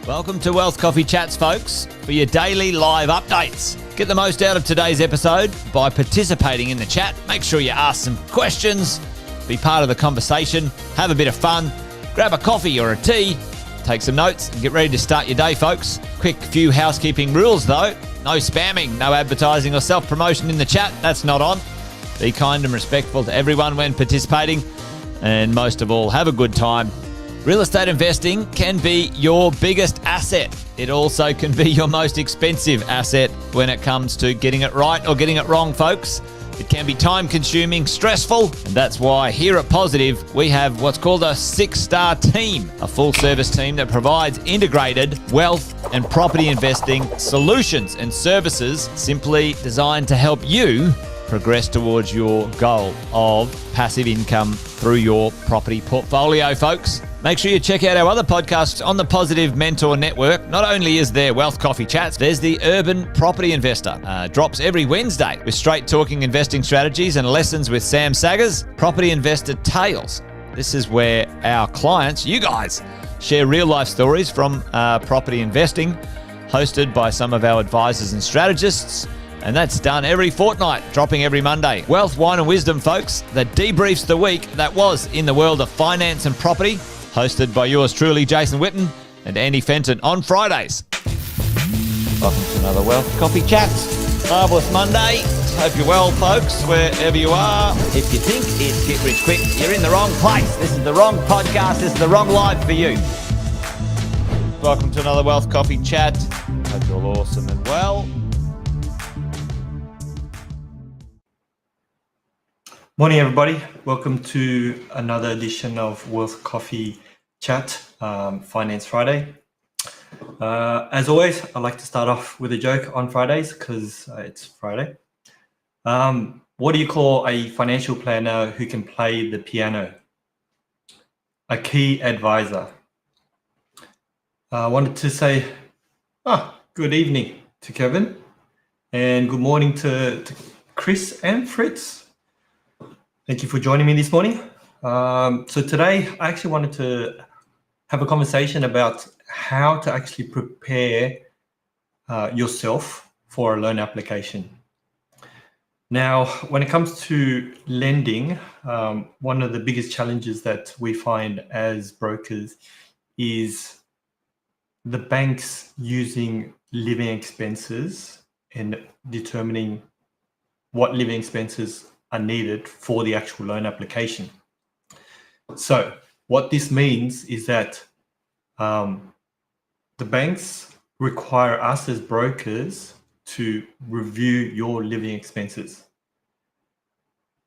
Welcome to Wealth Coffee Chats, folks, for your daily live updates. Get the most out of today's episode by participating in the chat. Make sure you ask some questions, be part of the conversation, have a bit of fun, grab a coffee or a tea, take some notes, and get ready to start your day, folks. Quick few housekeeping rules, though. No spamming, no advertising or self-promotion in the chat. That's not on. Be kind and respectful to everyone when participating. And most of all, have a good time. Real estate investing can be your biggest asset. It also can be your most expensive asset when it comes to getting it right or getting it wrong, folks. It can be time-consuming, stressful, and that's why here at Positive, we have what's called a 6-star team, a full-service team that provides integrated wealth and property investing solutions and services simply designed to help you progress towards your goal of passive income through your property portfolio, folks. Make sure you check out our other podcasts on the Positive Mentor Network. Not only is there Wealth Coffee Chats, there's the Urban Property Investor. Drops every Wednesday with straight talking investing strategies and lessons with Sam Saggers. Property Investor Tales. This is where our clients, you guys, share real life stories from property investing, hosted by some of our advisors and strategists. And that's done every fortnight, dropping every Monday. Wealth, Wine and Wisdom, folks, that debriefs the week that was in the world of finance and property, hosted by yours truly, Jason Witten and Andy Fenton on Fridays. Welcome to another Wealth Coffee Chats. Marvellous Monday. Hope you're well, folks, wherever you are. If you think it's Get Rich Quick, you're in the wrong place. This is the wrong podcast. This is the wrong live for you. Welcome to another Wealth Coffee Chat. Hope you're all awesome and well. Morning, everybody. Welcome to another edition of Wealth Coffee Chat, Finance Friday. As always, I like to start off with a joke on Fridays because it's Friday. What do you call a financial planner who can play the piano? A key advisor. I wanted to say good evening to Kevin and good morning to Chris and Fritz. Thank you for joining me this morning. So today I actually wanted to have a conversation about how to actually prepare yourself for a loan application. Now, when it comes to lending, one of the biggest challenges that we find as brokers is the banks using living expenses and determining what living expenses are needed for the actual loan application. So what this means is that the banks require us as brokers to review your living expenses,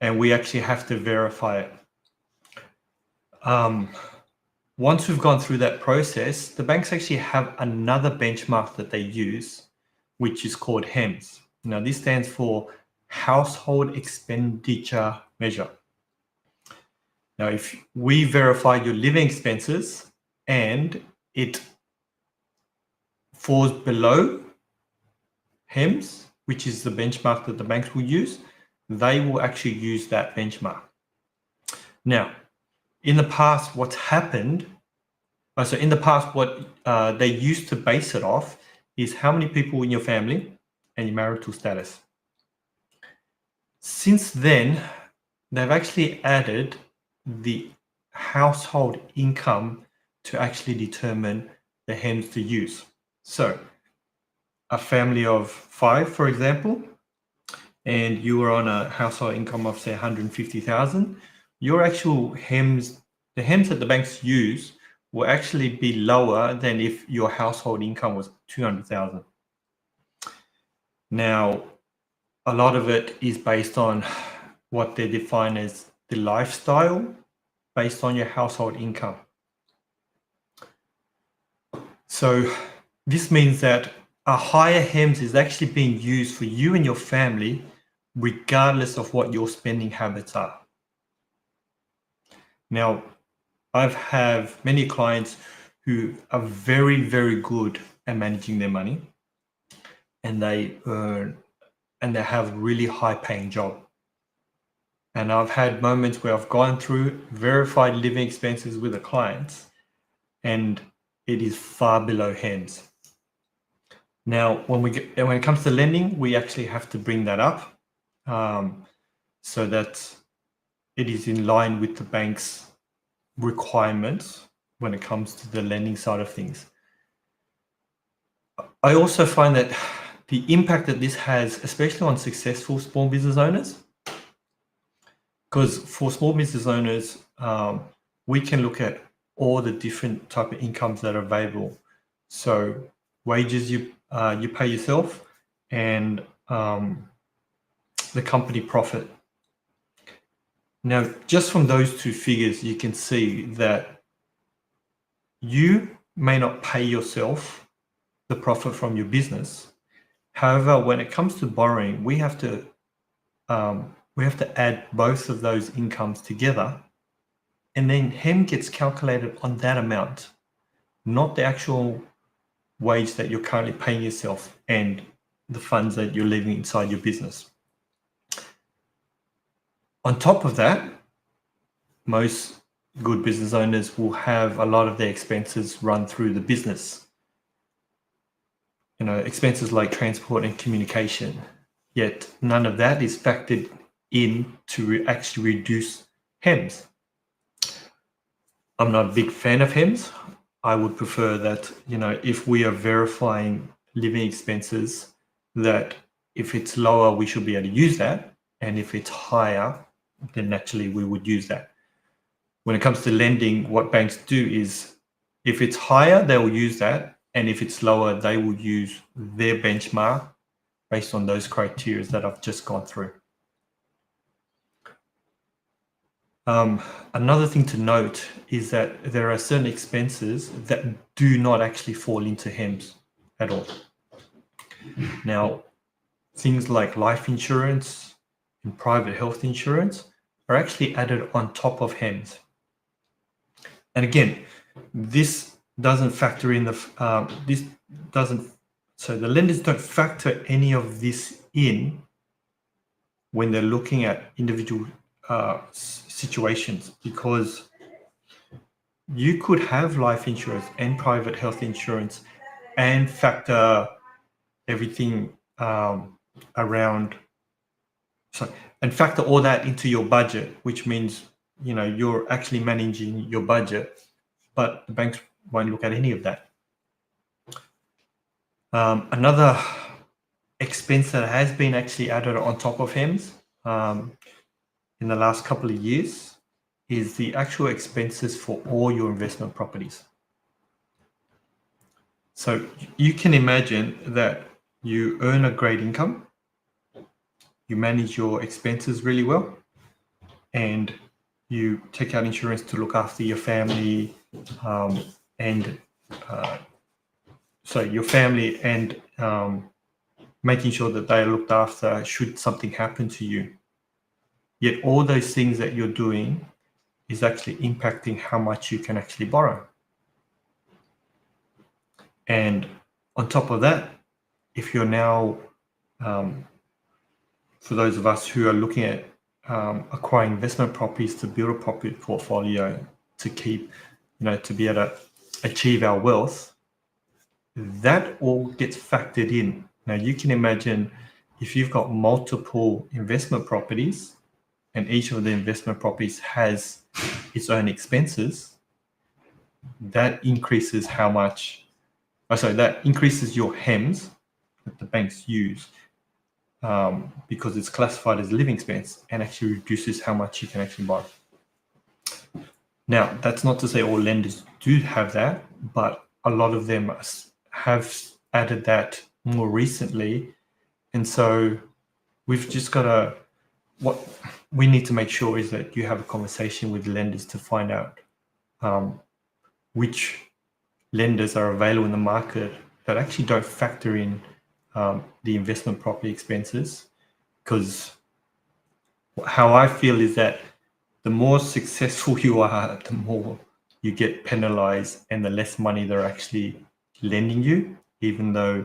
and we actually have to verify it. Once we've gone through that process, the banks actually have another benchmark that they use, which is called HEMS. Now, this stands for Household Expenditure Measure. Now, if we verify your living expenses and it falls below HEMS, which is the benchmark that the banks will use, they will actually use that benchmark. Now, in the past, what they used to base it off is how many people in your family and your marital status. Since then, they've actually added the household income to actually determine the HEMS to use. So a family of 5, for example, and you are on a household income of say 150,000, your actual HEMS, the HEMS that the banks use will actually be lower than if your household income was 200,000. Now, a lot of it is based on what they define as the lifestyle based on your household income. So this means that a higher HEMS is actually being used for you and your family regardless of what your spending habits are. Now, I have many clients who are very, very good at managing their money, and they earn and they have a really high paying job. And I've had moments where I've gone through verified living expenses with the clients, and it is far below HEMS. Now, when it comes to lending, we actually have to bring that up so that it is in line with the bank's requirements when it comes to the lending side of things. I also find that the impact that this has, especially on successful small business owners, because for small business owners, we can look at all the different type of incomes that are available. So wages you pay yourself, and the company profit. Now, just from those two figures, you can see that you may not pay yourself the profit from your business. However, when it comes to borrowing, we have to add both of those incomes together, and then HEM gets calculated on that amount, not the actual wage that you're currently paying yourself and the funds that you're leaving inside your business. On top of that, most good business owners will have a lot of their expenses run through the business. Expenses like transport and communication, yet none of that is factored in to actually reduce HEMS. I'm not a big fan of HEMS. I would prefer that, if we are verifying living expenses, that if it's lower, we should be able to use that. And if it's higher, then naturally we would use that. When it comes to lending, what banks do is if it's higher, they will use that. And if it's lower, they will use their benchmark based on those criteria that I've just gone through. Another thing to note is that there are certain expenses that do not actually fall into HEMS at all. Now, things like life insurance and private health insurance are actually added on top of HEMS. And again, this doesn't factor in so the lenders don't factor any of this in when they're looking at individual situations, because you could have life insurance and private health insurance and factor everything and factor all that into your budget, which means you're actually managing your budget, but the banks won't look at any of that. Another expense that has been actually added on top of HEMS in the last couple of years is the actual expenses for all your investment properties. So you can imagine that you earn a great income, you manage your expenses really well, and you take out insurance to look after your family and making sure that they are looked after should something happen to you. Yet all those things that you're doing is actually impacting how much you can actually borrow. And on top of that, if you're now, for those of us who are looking at acquiring investment properties to build a property portfolio to keep, to be able to achieve our wealth, that all gets factored in. Now you can imagine if you've got multiple investment properties and each of the investment properties has its own expenses, that increases that increases your HEMS that the banks use because it's classified as a living expense and actually reduces how much you can actually borrow. Now, that's not to say all lenders do have that, but a lot of them have added that more recently. And so we've just got what we need to make sure is that you have a conversation with lenders to find out which lenders are available in the market that actually don't factor in the investment property expenses. Because how I feel is that the more successful you are, the more you get penalized and the less money they're actually lending you, even though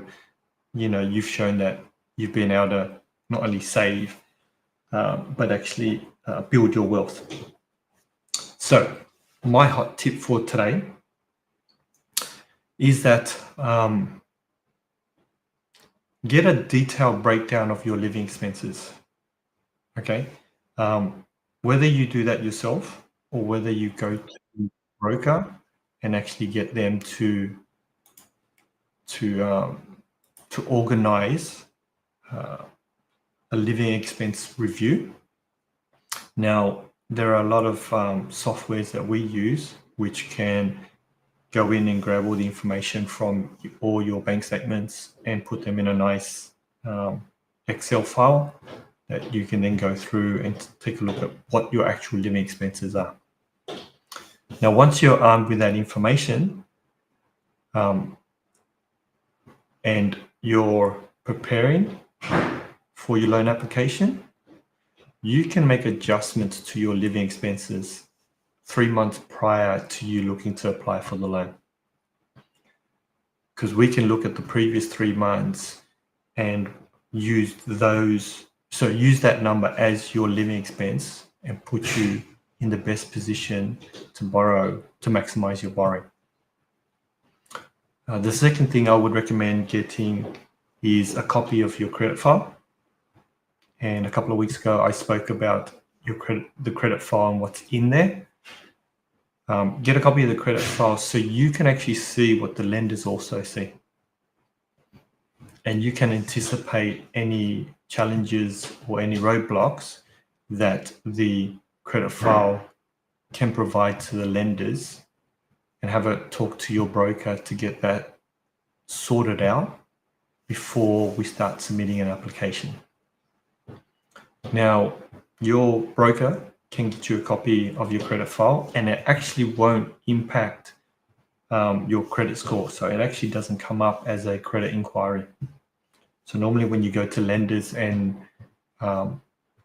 you've shown that you've been able to not only save but actually build your wealth. So my hot tip for today is that get a detailed breakdown of your living expenses. Okay, whether you do that yourself or whether you go to a broker and actually get them to organize a living expense review. Now, there are a lot of softwares that we use which can go in and grab all the information from all your bank statements and put them in a nice Excel file that you can then go through and take a look at what your actual living expenses are. Now, once you're armed with that information and you're preparing for your loan application, you can make adjustments to your living expenses 3 months prior to you looking to apply for the loan. Because we can look at the previous 3 months and use those, so use that number as your living expense and put you in the best position to borrow, to maximize your borrowing. The second thing I would recommend getting is a copy of your credit file. And a couple of weeks ago, I spoke about the credit file and what's in there. Get a copy of the credit file so you can actually see what the lenders also see. And you can anticipate any challenges or any roadblocks that the credit file can provide to the lenders, and have a talk to your broker to get that sorted out before we start submitting an application. Now, your broker can get you a copy of your credit file, and it actually won't impact your credit score. So it actually doesn't come up as a credit inquiry. So normally when you go to lenders and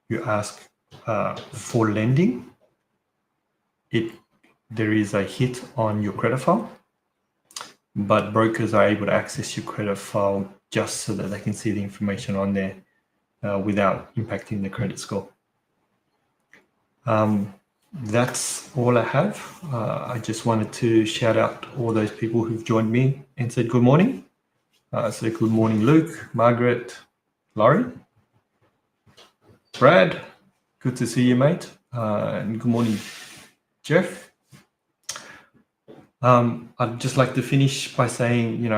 you ask for lending, there is a hit on your credit file, but brokers are able to access your credit file just so that they can see the information on there without impacting the credit score. That's all I have. I just wanted to shout out all those people who've joined me and said good morning. So good morning, Luke, Margaret, Laurie, Brad. Good to see you, mate. And good morning, Jeff. I'd just like to finish by saying,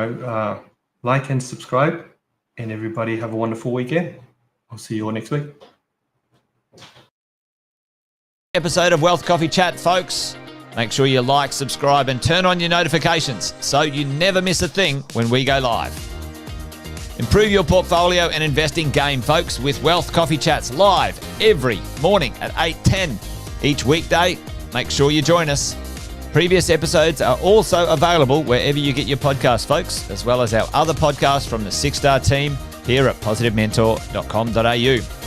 like and subscribe, and everybody have a wonderful weekend. I'll see you all next week. Episode of Wealth Coffee Chat, folks. Make sure you like, subscribe, and turn on your notifications so you never miss a thing when we go live. Improve your portfolio and investing game, folks, with Wealth Coffee Chats live every morning at 8:10 each weekday. Make sure you join us. Previous episodes are also available wherever you get your podcasts, folks, as well as our other podcasts from the 6 Star team here at positivementor.com.au.